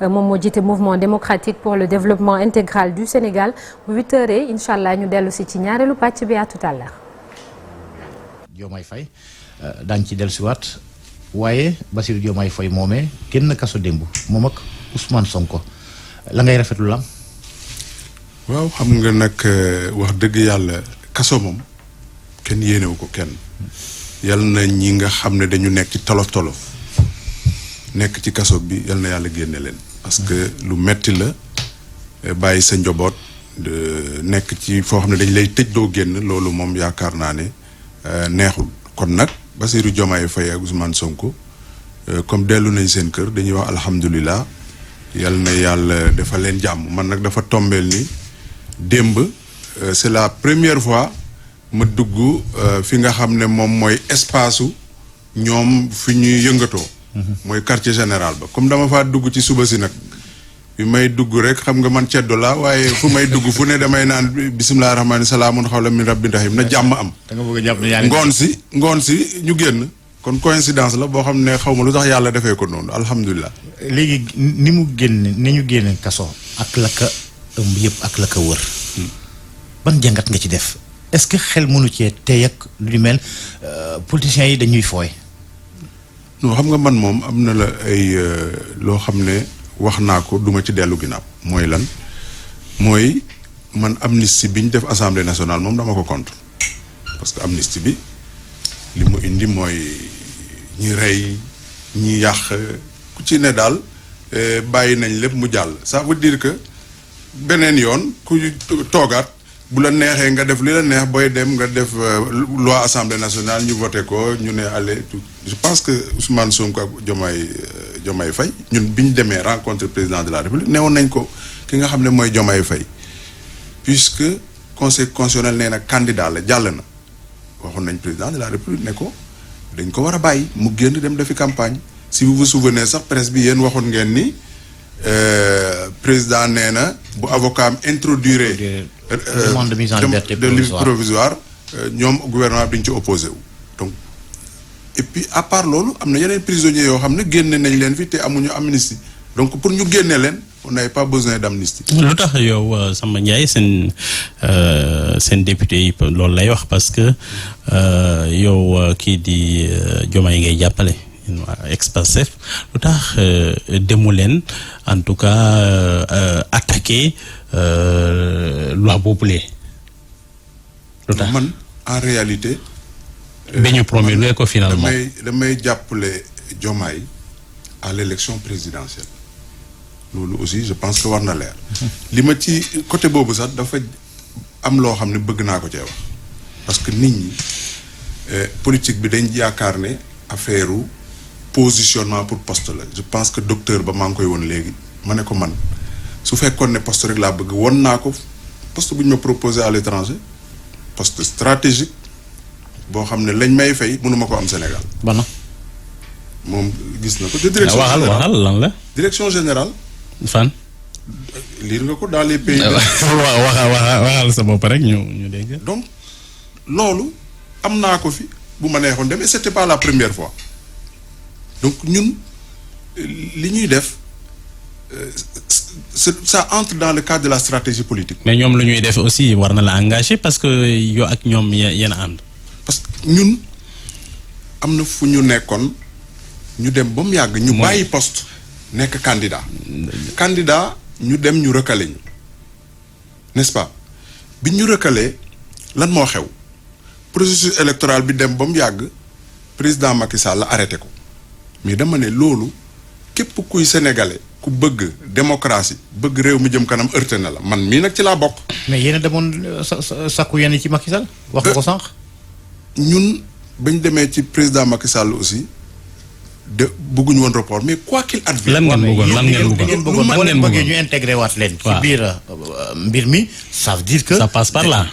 moom moo jiite mouvement démocratique pour le développement intégral du Sénégal bu 8h incha allah ñu dellu si ci ñaareelu pàcc bi à tout à l'heure. Diomaye Faye daañu ci dellusiwaat waaye Bassirou Diomaye Faye moomee génn kaso démb moom ak Ousmane Sonko la ngay rafetlu lam waaw xam nga nag wax dëgg yàlla kaso moom kenn yéenewu ko kenn yal na ñi nga xam ne dañu nekk ci tolof tolof nekk ci kaso bi yal na yàlla génne leen. parce que lu metti la bàyyi sa njaboot nekk ci foo xam ne dañ lay tëj doo génn loolu moom yaakaar naa ne neexul kon nag Bassirou Diomaye Faye ak Ousmane Sonko comme dellu nañ seen kër dañuy wax alhamdulilah yal na yàlla dafa leen jàmm man nag dafa tombeel ni démb c'est la première fois ma dugg fi nga xam ne moom mooy espace u ñoom fi ñuy yëngatoo mooy quartier général ba comme dama faa dugg ci suba si nag bi may dugg rek xam nga man ceddo la waaye fu may dugg fu ne damay naan bisimilah rahmaani salaamun xawlan min rabbin rahim na jàmm am. da nga bëgg a jàpp ne ngoon si ñu génn kon coïncidence la boo xam ne xaw ma lu tax yàlla defee ko noonu alhamdulilah. léegi ni mu génn ni ñu génne kaso ak la ka ëmb yëpp ak la ka wër ban jàngat nga ci def est-ce que xel mënu cee tey ak lu mel politiciens yi dañuy fooy. non xam nga man moom am na la ay loo xam ne. wax naa ko duma ci dellu ginnaaw mooy lan mooy man amnistie bi ñu def assemblée nationale moom dama ko contre parce que amnistie bi li mu indi mooy ñi rey ñi yàq ku ci ne daal bàyyi nañ lépp mu jàll ça veut dire que beneen yoon ku toogaat bu la neexee nga def li la neex booy dem nga def loi assemblée nationale ñu voté ko ñu ne allez tout je pense que Ousmane Sonko ak Diomaye Faye ñun bi ñu demee rencontre président de la République newoon nañ ko ki nga xam ne mooy Diomaye Faye puisque conseil constitutionnel nee na candidat la jàll na waxoon nañ président de la République ne ko dañ ko war a bàyyi mu génn dem defi campagne si vous vous souvenez sax presse bi yéen waxoon ngeen ni président nee na bu avocat am introduire demande de mise en liberté provisoire ñoom gouvernement bi dañ ci opposé wu donc et puis à part loolu am na yeneen prisonniers yoo xam ne génne nañ leen fi te amuñu amnistie donc pour ñu génne leen on n'avait pas besoin d'amnistie. lu tax yow Samba Ndiaye seen député yi loolu lay wax parce que yow kii di Diomaye ngay jàppale ex-Pastef lu tax demu leen en tout cas attaquer loi boobule lu tax man en réalité. ba ñu promulgué ko finalement damay jàppale Diomaye à l'élection présidentielle loolu aussi je pense que war na leer. li ma ci côté boobu sax dafa am loo xam ne bëgg naa ko cee wax parce que nit ñi politique bi dañ yaakaar ne affaire positionnement pour poste la je pense que docteur ba maa ngi koy woon léegi ma ne ko man su fekkoon ne poste rek laa bëgg won naa ko poste bu ñu ma proposé à l'étranger poste stratégique boo xam ne lañ may fay mënuma ko am Sénégal. bana moom gis na ko te direction waxal lan la. direction générale. fan. lire nga ko dans les pays. waxal sa bopp rek ñu dégg. donc loolu am naa ko fi bu ma neexoon dem et c'était pas la première fois donc ñun li ñuy def ça entre dans le cadre de la stratégie politique. mais ñoom lu ñuy def aussi war na la engager parce que yow ak ñoom yéen a ànd. parce que ñun am na fu ñu nekkoon ñu dem ba mu yàgg. ñu bàyyi poste nekk candidat ñu dem ñu recalé ñu n'est-ce pas bi ñu recalé lan moo xew processus électoral bi dem ba mu yàgg président Macky Sall la arrêté ko mais dama ne loolu képp kuy sénégalais ku bëgg démocratie bëgg réew mi jëm kanam heurté na la man mii nag ci laa bokk. mais yéen a demoon sakku yenn ci Macky Sall. wax nga ko sànq. ñun bañ demee ci président Macky Sall aussi de bëgguñu woon report mais quoi qu'il advienne. lan ngeen bëggoon ñu intégré waat leen. ci biir mbir mi ça veut dire que. ça passe par là.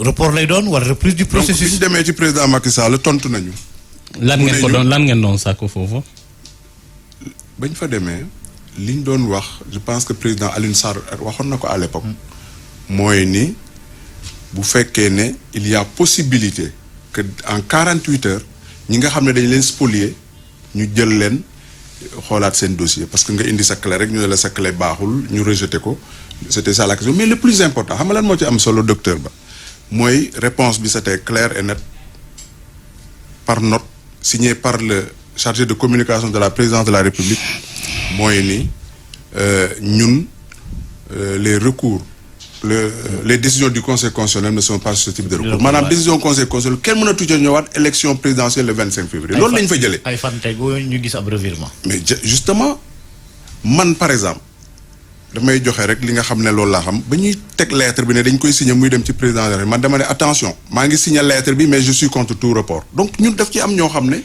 report lay doon wala reprise du processus. donc bi ñu demee ci président Macky Sall tontu nañu. lan ngeen doon sàkku foofu. bañ fa demee liñ doon wax je pense que président Alioune Sarr waxoon na ko à l'époque. mooy ni bu fekkee ne il y a possibilité que en 48 heures ñi nga xam ne dañ leen spolier ñu jël leen xoolaat seen dossier parce que nga indi sa clé rek ñu ne la sa clé baaxul ñu rejeté ko c'était ça la question mais le plus important xam nga lan moo ci am solo docteur Ba mooy réponse bi c'était clair et net par note signé par le chargé de communication de la présidence de la République mooy ni ñun les recours les décisions du conseil constitutionnel ne sont pas susceptibles de recours maanaam décision conseil constitutionnel kenn mënatu ca ñëwaat élection présidentielle le 25 février loolu lañ fa jëlee ay fan tegu ñu gis ab revirement mais justement man par exemple damay joxe rek li nga xam ne loolu laa xam ba ñuy teg lettre bi ne dañ koy signer muy dem ci président de la République man dama ne attention maa ngi signer lettre bi mais je suis contre tout report donc ñun daf ci am ñoo xam ne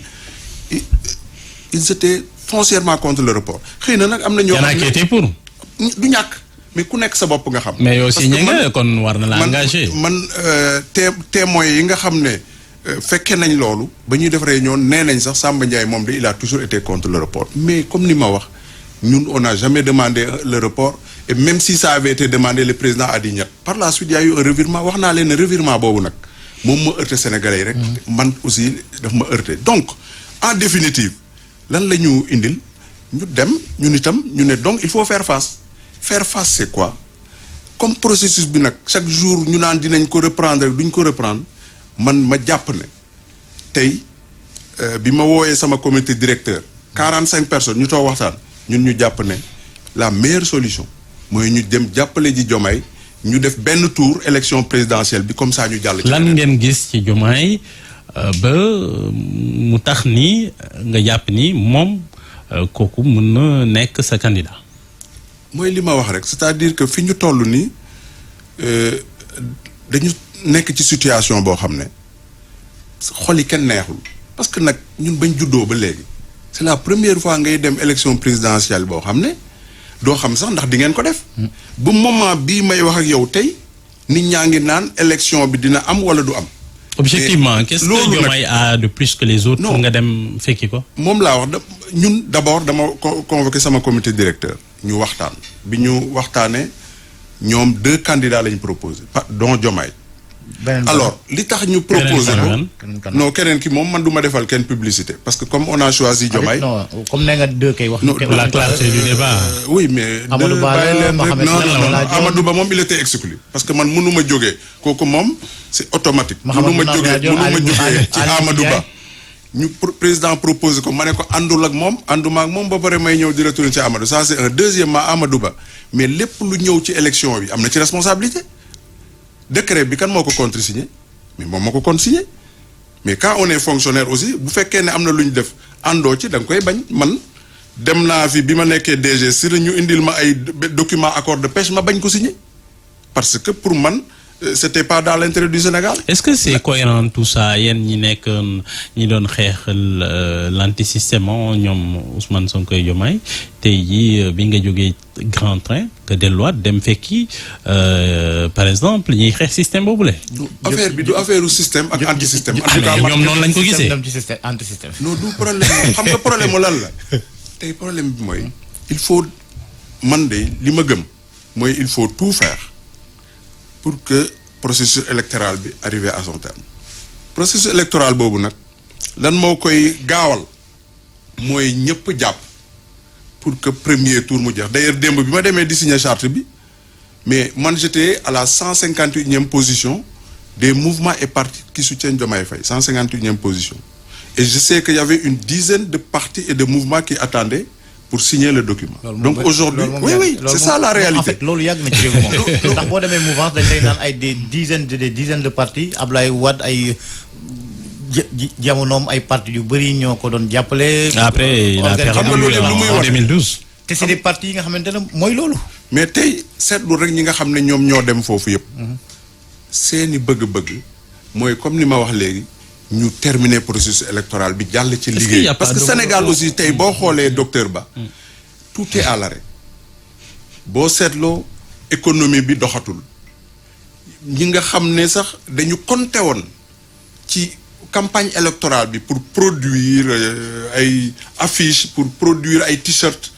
ils étaient foncièrement contre le report xëy na nag am na ñoo xam ne pour du ñàkk mais ku nekk sa bopp nga xam. mais yow signé nga kon war na la engagé. man témoins yi nga xam ne fekkee nañ loolu ba ñuy def réunion nee nañ sax Samba Ndiaye moom de il a toujours été contre le report mais comme ni ma wax ñun on n'a jamais demandé le report et même si ça avait été demandé le président a dit ñett par la suite il y a eu un revirement wax naa leen ne revirement boobu nag moom ma heurté Sénégalais yi rek. man aussi daf ma heurté donc en définitive lan la ñu indil ñu dem ñun itam ñu ne donc il faut faire face. Faire face c'est quoi comme processus bi nag chaque jour ñu naan dinañ ko reprendre duñ ko reprendre man ma jàpp ne tey bi ma wooyee sama comité directeur 45 personnes ñu toog waxtaan ñun ñu jàpp ne la meilleure solution mooy ñu dem jàppale ji Diomaye ñu def benn tour élection présidentielle bi comme ça ñu jàll ci lan ngeen gis ci Diomaye ba mu tax ni nga jàpp ni moom kooku mën na nekk sa candidat mooy li ma wax rek c'est-à-dire que fi ñu toll nii dañu nekk ci situation boo xam ne xol yi kenn neexul parce que nag ñun bañ juddoo ba léegi c'est la première fois ngay dem élection présidentielle boo xam ne doo xam sax ndax di ngeen ko def. bu moment bii may wax ak yow tey nit ñaa ngi naan élection bi dina am wala du am. objectivement qu'est-ce que Diomaye a de plus que les autres. pour nga dem fekki ko. moom laa wax ñun d'abord dama convoqué sama comité directeur. ñu waxtaan bi ñu waxtaanee ñoom 2 candidats lañ proposé dont Diomaye alors li tax ñu proposé ko non keneen ki moom man du ma defal kenn publicité parce que comme on a choisi Diomaye non comme nee nga 2 kay wax la clarté du débat oui mais Amadou Ba Amadou Ba moom il était exclu parce que man mënuma jógee kooku moom c'est automatique mënuma jógee ci Amadou Ba ñu président proposé ko ma ne ko àndul ak moom ànduma ak moom ba pare may ñëw di retourner ci Amadou ça c'est un deuxièmement Amadou Ba mais lépp lu ñëw ci élection bi am na ci responsabilité décret bi kan moo ko contresigné mais moom moo ko contresigné mais quand on est fonctionnaire aussi bu fekkee ne am na lu ñu def àndoo ci da nga koy bañ man dem naa fi bi ma nekkee DG si ñu indil ma ay document accord de pêche ma bañ ko signé parce que pour man c'était pas dans l'intérêt du Sénégal. Est-ce que c'est cohérent tout ça yéen ñi nekk ñi doon xeex l'antisystème ñoom Ousmane Sonko Diomaye tey jii bi nga jógee grand train nga delluwaat dem fekki par exemple ñuy xeex système boobule. affaire bi du affaire u système ak antisystème. ñoom noonu lañ ko gisee. antisystème. non du problème xam nga problème mu lan la tey problème bi mooy il faut man de li ma gëm mooy il faut tout faire. pour que processus électoral bi arrive à son terme processus électoral boobu nag lan moo koy gaawal mooy ñëpp jàpp pour que premier tour mu jeex d'ailleurs démb bi ma demee di signer charte bi mais man j'étais à la 151e position des mouvements et partis qui soutiennent Diomaye Faye 151e position et je sais qu'il y avait une dizaine de partis et de mouvements qui attendaient pour signer le document. Donc aujourd'hui oui c'est ça la réalité. En fait loolu yàgg na ci réew moom ndax boo demee mouvance dañ lay naan ay des dizaines de partis Ablaye Wade ay jamonoom ay partis yu bëri ñoo ko doon jàppale. après il a perdu en 2012. te c'est des partis yi nga xamante ne mooy loolu. mais tey seetlu rek ñi nga xam ne ñoom ñoo dem foofu yëpp. seeni bëgg-bëgg mooy comme ni ma wax léegi. ñu terminer processus électoral bi jàll ci liggéey parce que Sénégal aussi tey boo xoolee docteur Ba tout est à l'arrêt boo seetloo économie bi doxatul ñi nga xam ne sax dañu compté woon ci campagne électorale bi pour produire ay affiches pour produire ay t-shirts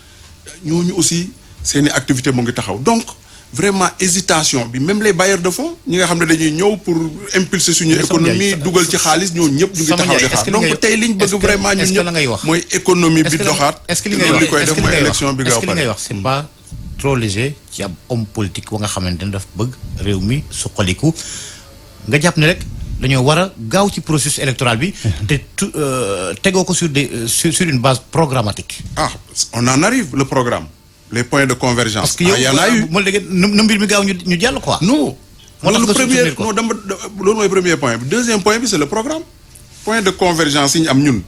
ñooñu aussi seeni activité mu ngi taxaw donc vraiment hésitation bi même les bailleurs de fonds ñi nga xam ne dañuy ñëw pour impulser suñu économie dugal ci xaalis ñoo ñëpp ñu ngi taxaw di xaar donc tey liñ bëgg vraiment ñun ñëpp mooy économie bi doxaat. est-ce que li koy def mooy élection bi gaaw pare. c'est pas trop léger ci ab homme politique wa nga xamante ne daf bëgg réew mi suqaliku nga jàpp ne rek dañoo war a gaaw ci processus électoral bi te tegoo ko sur une base programmatique. On en arrive le programme les points de convergence. parce que yow y en a eu moo léegi na mbir mi gaaw ñu jàll quoi. non loolu mooy premier point bi deuxième point bi c'est le programme. point de convergence yi ñu am ñun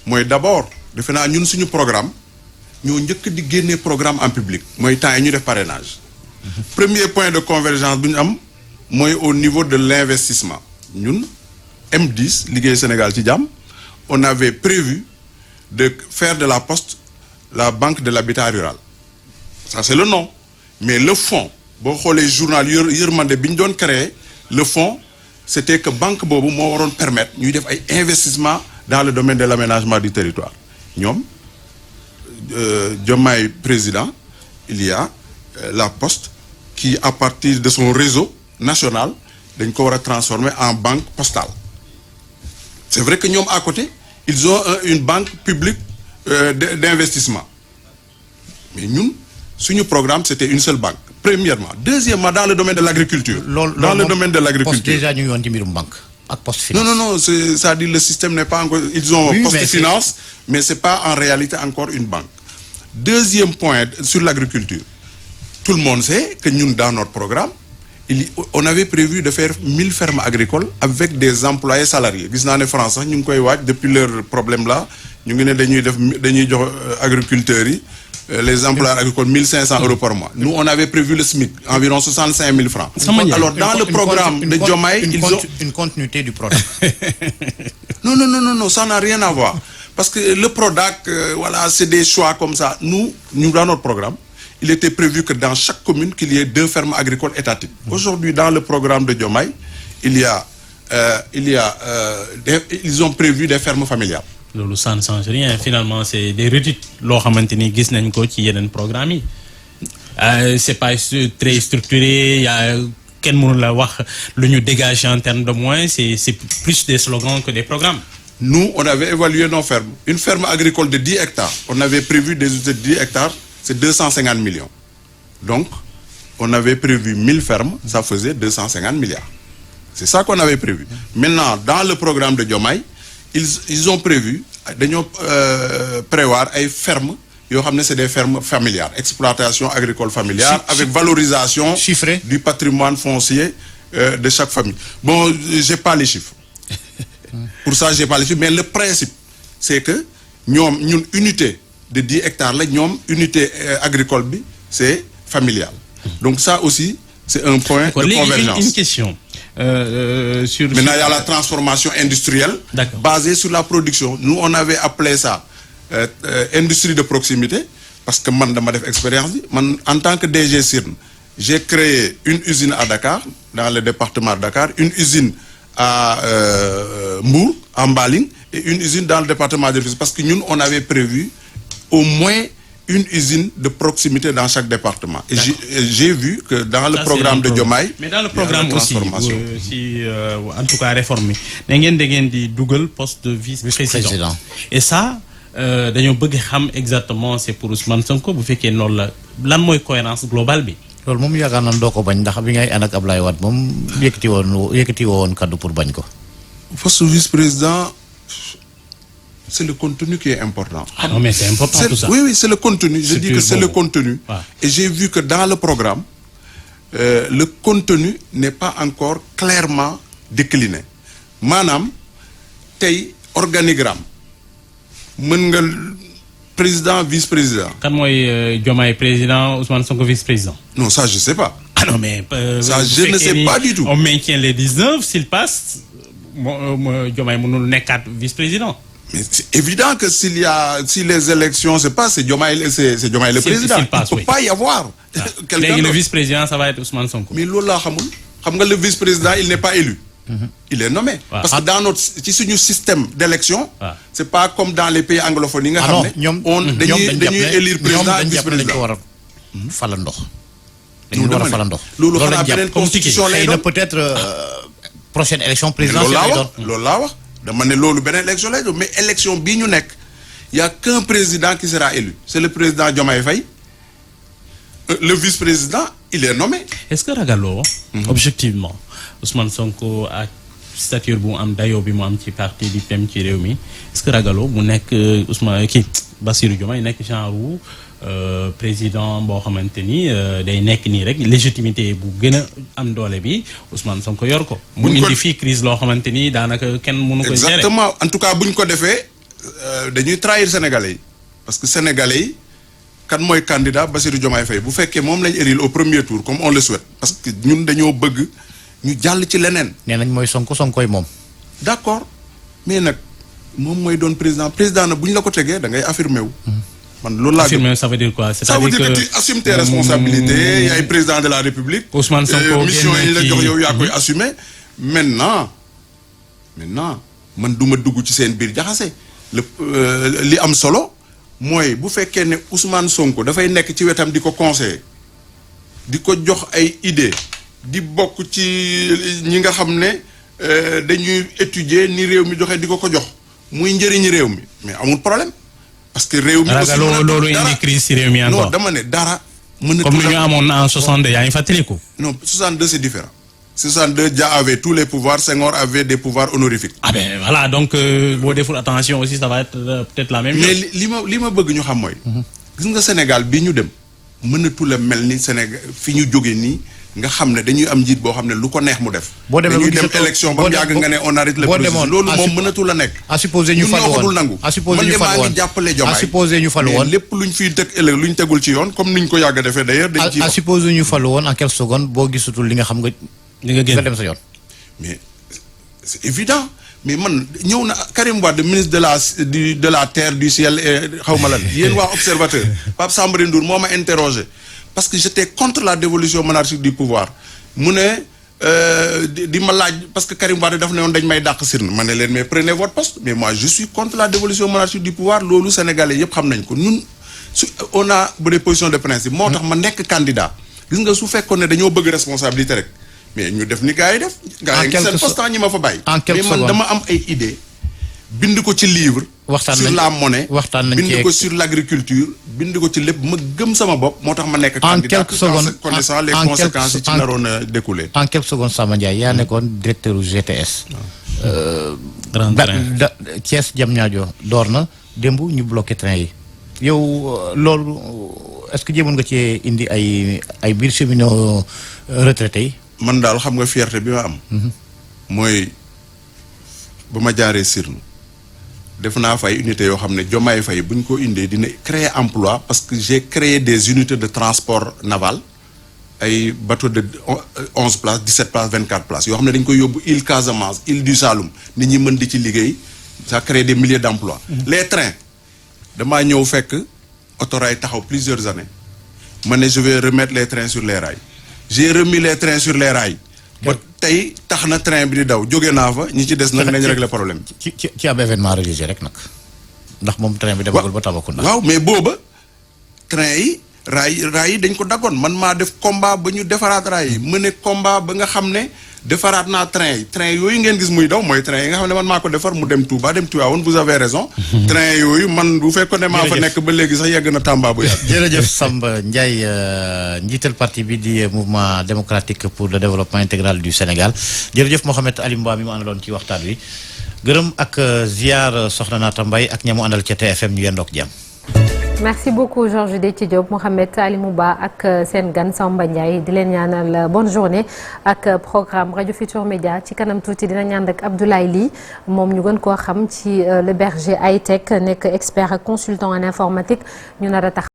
mooy d'abord defe naa ñun suñu programme ñoo njëkk di génnee programme en public mooy temps yi ñu def parrainage. premier point de convergence bu ñu am mooy au niveau de l'investissement ñun M10 liggéey Sénégal ci jàmm on avait prévu de faire de la poste la banque de l'habitat rural ça c'est le nom mais le fonds boo xoolee journal yërmande bi ñu doon créer le fonds c'était que banque boobu moo waroon permettre ñuy def ay investissement dans le domaine de l'aménagement du territoire ñoom Diomaye président il y a la poste qui à partir de son réseau national dañ ko war a transformer en banque postale c'est vrai que ñoom à côté ils ont une banque publique d'investissement mais ñun suñu programme c'était une seule banque premièrement deuxièmement dans le domaine de l'agriculture dans le domaine de l'agriculture déjà ñu ngi woon ci mbirum banque ak poste finance non c'est-à-dire le système n'est pas encore ils ont poste finance mais c'est pas en réalité encore une banque deuxième point sur l'agriculture tout le monde sait que ñun dans notre programme on avait prévu de faire 1000 fermes agricoles avec des employés salariés gis naa ne France sax ñu ngi koy waaj depuis leur problème là ñu ngi ne dañuy jox agriculteurs yi les employés agricoles 1500 euros par mois. Nous on avait prévu le SMIC environ 65 000 francs. Alors dans le programme de Diomaye ils ont une continuité du programme. Non, ça n'a rien à voir parce que le PRODAC voilà c'est des choix comme ça. Nous dans notre programme il était prévu que dans chaque commune qu'il y ait 2 fermes agricoles étatiques. Aujourd'hui dans le programme de Diomaye ils ont prévu des fermes familiales. loolu ça ne change rien finalement c'est des redites loo xamante ni gis nañ ko ci yeneen programme yi c'est pas très structuré y a kenn mënu la wax lu ñu dégager en termes de moyens c'est plus des slogans que des programmes. Nous on avait évalué nos fermes une ferme agricole de 10 hectares on avait prévu des unités de 10 hectares c'est 250 millions donc on avait prévu 1000 fermes ça faisait 250 milliards c'est ça qu'on avait prévu maintenant dans le programme de Diomaye ils ont prévu dañoo prévoir ay fermes yoo xam ne c'est des fermes familiales exploitation agricole familiale avec valorisation chiffré du patrimoine foncier de chaque famille bon j'ai pas les chiffres pour ça j'ai pas les chiffres mais le principe c'est que ñoom ñun unité de 10 hectares la ñoom unité agricole bi c'est familial donc ça aussi c'est un point de convergence. Une question sur maintenant il y a la transformation industrielle basée sur la production nous on avait appelé ça industrie de proximité parce que man dama def expérience bi man en tant que DG CIRN j'ai créé une usine à Dakar dans le département de Dakar une usine à Mbour à Mbaling et une usine dans le département de Rufisque parce que ñun on avait prévu au moins une usine de proximité dans chaque département. Et j'ai vu que dans le programme de Diomaye, mais dans le programme aussi en tout cas réforme da ngeen di dugal poste de vice-président. Et ça dañoo bëgg xam exactement c'est pour Ousmane Sonko bu fekkee noonu la lan mooy cohérence globale bi. loolu moom yaakaar naa doo ko bañ ndax bi ngay ànd ak Ablaye Wade moom yëkkati woon kaddu pour bañ ko. poste vice-président. C'est le contenu qui est important. Ah non mais c'est important tout ça. Oui, c'est le contenu. Je dis que c'est le contenu. Et j'ai vu que dans le programme, le contenu n'est pas encore clairement décliné. Maanaam tey organigramme mën nga président vice-président. Kan mooy Diomaye président Ousmane Sonko vice-président. Non, ça je sais pas. Ah non mais ça je ne sais pas du tout. On maintient les 19 s'il passe Diomaye mënul nekkaat vice-président. Mais c'est évident que si les élections se passent, c'est Diomaye le président. Il ne peut pas y avoir quelqu'un le vice-président, ça va être Ousmane Sonko. Mais lola xamul le vice-président, il n'est pas élu. Il est nommé. Parce que dans notre système d'élection, c'est pas comme dans les pays anglophones. On dañuy élire président et vice-président. dañu war a falandoo. loolu xanaa beneen constitution lay doon peut-être prochaine élection présidentielle lay doon. loolu laa wax dama ne loolu beneen élection lay doon mais élection bii ñu nekk y a qu'un président qui sera élu c'est le président Diomaye Faye. Le vice-président il est nommé. est-ce que ragaloo. objectivement Ousmane Sonko ak stature bu mu am dayoo bi mu am ci parti di dem ci réew mi est-ce que ragaloo mu nekk Ousmane kii Bassirou Diomaye nekk genre wu président boo xamante ni day nekk nii rek légitimité bu gën a am doole bi Ousmane Sonko yor ko. mu indi fii crise loo xamante ni daanaka kenn mënu ko gérer. exactement en tout cas bu ñu ko defee dañuy trahir sénégalais yi parce que sénégalais yi kan mooy candidat Bassirou Diomaye Faye bu fekkee moom lañ élire au premier tour comme on le souhaite parce que ñun dañoo bëgg ñu jàll ci leneen. nee nañ mooy Sonkoy moom. d'accord mais nag moom mooy doon président nag bu ñu la ko tegee da ngay affirmer wu. man loolu laa affirmer ça veut dire quoi ça veut dire que tu assumes tes responsabilités yaay président de la République. Ousmane Sonko mission yi la jox yow yaa koy assumer. maintenant man du ma dugg ci seen biir jaxase li am solo mooy bu fekkee ne Ousmane Sonko dafay nekk ci wetam di ko conseiller di ko jox ay idées di bokk ci ñi nga xam ne dañuy étudier ni réew mi doxee di ko jox muy njëriñu réew mi mais amul problème. parce que réew mi aussi loolu indi crise ci réew mi encore. non dama ne dara. mën na comme ni ñu amoon en 62 yaa ngi fàttaliku. non 62 c'est différent. 62 Dia avait tous les pouvoirs Senghor avait des pouvoirs honorifiques. ah ben voilà donc boo deful attention aussi ça va être peut-être la même chose. mais li ma bëgg ñu xam mooy. gis nga Sénégal bi ñu dem mënatul a mel ni Sénégal fi ñu jógee nii nga xam ne dañuy am njiit boo xam ne lu ko neex mu def. boo demee dañuy dem élection ba mu yàgg nga ne on arrête le processus loolu moom mënatul a nekk. à supposer ñu falu woon nangu. à supposer ñu falu woon man de maa ngi jàppale Diomaye. à supposer ñu falu woon lépp luñ fiy teg ëllëg luñ tegul ci yoon comme niñ ko yàgg a defee d'ailleurs. dañ ciy à supposer ñu falu woon en quelques secondes boo gisatul li nga xam nga. li nga génn dem sa yoon. mais c'est évident mais man ñëw na Karim Wade ministre de la terre du ciel xaw ma lan yéen waa observateur Pape Samba Ndour moo ma interrogé parce que j'étais contre la dévolution monarchique du pouvoir mu ne di ma laaj parce que Karim Wade daf ne woon dañ may dàq sirna ma ne leen mais prenez votre poste mais moi je suis contre la dévolution monarchique du pouvoir loolu sénégalais yëpp xam nañ ko ñun on a des positions de principe moo tax ma nekk candidat gis nga su fekkoon ne dañoo bëgg responsabilité rek mais ñu def ni gars yi def. gars yi seen poste ñi ma fa bàyyi. mais man dama am ay idées. bind ko ci livre. sur la monnaie. bind ko sur l'agriculture. bind ko ci lépp ma gëm sama bopp. moo tax ma nekk candidat connaissant les conséquences yi ci naroon a découler. en quelques secondes Samba Ndiaye yaa nekkoon directeur GTS. Thiès Diamniadio door na démb ñu bloqué train yi. yow loolu est-ce que jéemoon nga ci indi ay biir cheminots retraités yi. man daal xam nga fierté bi ma am. mooy ba ma jaaree Sirnu def naa fa ay unités yoo xam ne Diomaye Faye bu ñu ko indee dina créer emploi parce que j'ai créé des unités de transport naval ay bateau de 11 places 17 places 24 places yoo xam ne dañ koy yóbbu île Casamance île du Saloum nit ñi mën di ci liggéey ça crée des milliers d'emplois. Les trains damaa ñëw fekk autorail taxaw plusieurs années ma ne je vais remettre les trains sur les rails. j'ai remis les trains sur les rails. ba tey tax na train bi di daw jóge naa fa ñi ci des nag nañ régler problème ci ab événement religieux rek nag ndax moom train bi demagul ba Tambacounda. waaw mais booba train yi raay yi dañ ko daggoon man maa def combat ba ñu defaraat raay yi mu ne combat ba nga xam ne defaraat naa train yooyu ngeen gis muy daw mooy train yi nga xam ne man maa ko defar mu dem Touba dem Tivaouane vous avez raison. train yooyu man bu fekkoon ne maa fa nekk ba léegi sax yegg na Tamba bu yàgg. jërëjëf Samba Ndiaye njiital parti bi di mouvement démocratique pour le développement intégral du Sénégal jërëjëf Mouhamed Ali Mba mi mu àndaloon ci waxtaan wi gërëm ak ziar soxna Naata Mbaye ak ñamu àndal ca TFM ñu yendook jàmm. merci beaucoup Georges Déthié Diop Mouhamed Ali Mouba ak seen gan Samba Ndiaye di leen ñaanal bonne journée ak programme rajo Futur Média ci kanam tuuti dina ñaan ak Abdoulaye Ly moom ñu gën koo xam ci le berger high tech nekk expert ak consultant en informatique ñu nar a tax